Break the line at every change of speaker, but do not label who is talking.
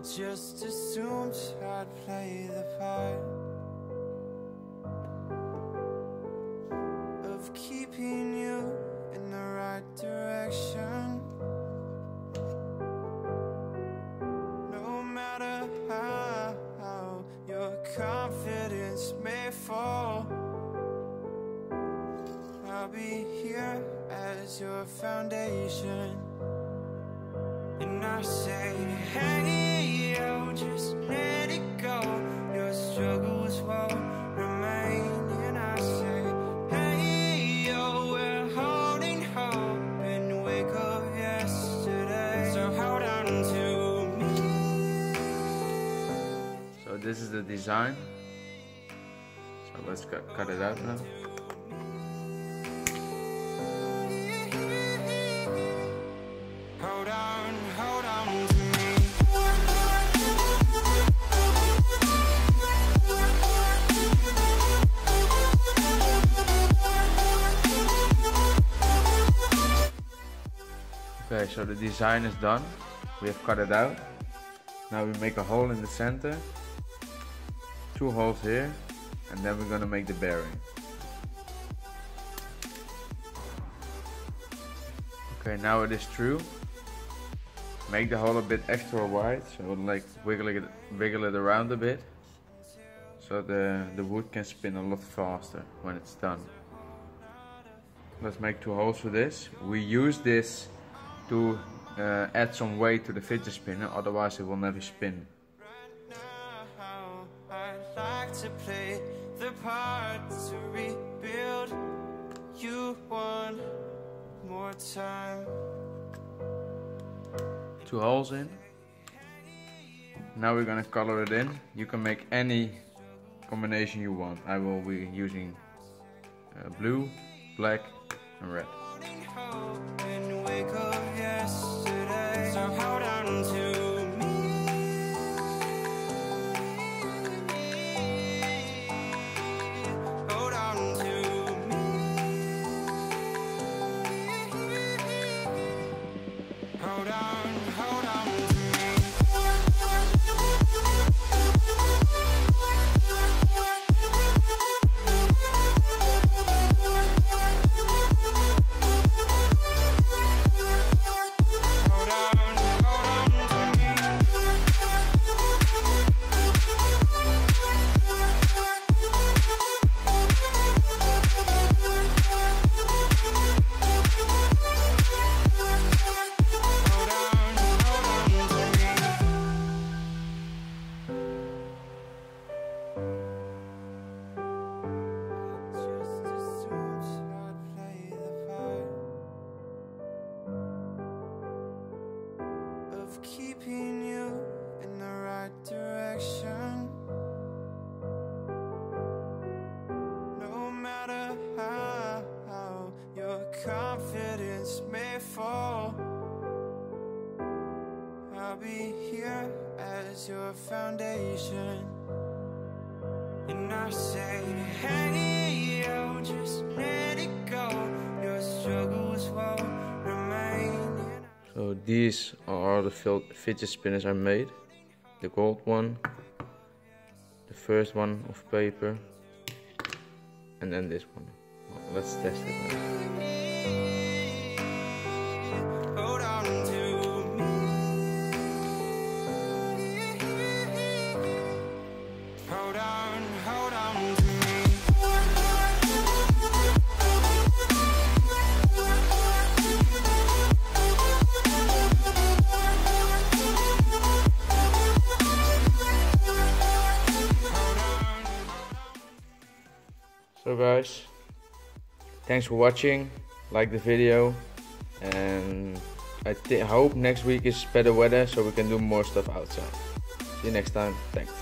just assumed I'd play the part of keeping you in the right direction. No matter how your confidence may fall, I'll be here as your foundation. And I say, hey, yo, just let it go. Your struggles won't remain. And I say, hey, yo, we're holding hope and wake up yesterday. So hold on to me.
So this is the design. So let's cut it out now.
Hold on to me.
Okay, so the design is done. We have cut it out. Now we make a hole in the center, 2 holes here, and then we're gonna make the bearing. Okay, now it is true. Make the hole a bit extra wide, so like wiggle it around a bit, so the wood can spin a lot faster when it's done. Let's make 2 holes for this. We use this to add some weight to the fidget spinner, otherwise it will never spin.
I'd like to play the part to rebuild you one more time.
2 holes in. Now we're gonna color it in. You can make any combination you want. I will be using blue, black and red.
So hold on to me. Hold on to me. Hold on to me. Keeping you in the right direction. No matter how your confidence may fall, I'll be here as your foundation. And I say, hey, yo, just let it go. Your struggles won't remain.
So these are all the fidget spinners I made. The gold one, the first one of paper, and then this one. Well, let's test it now.
Hold on to me. Hold on to me.
So guys, thanks for watching, like the video, and I hope next week is better weather so we can do more stuff outside. See you next time, thanks.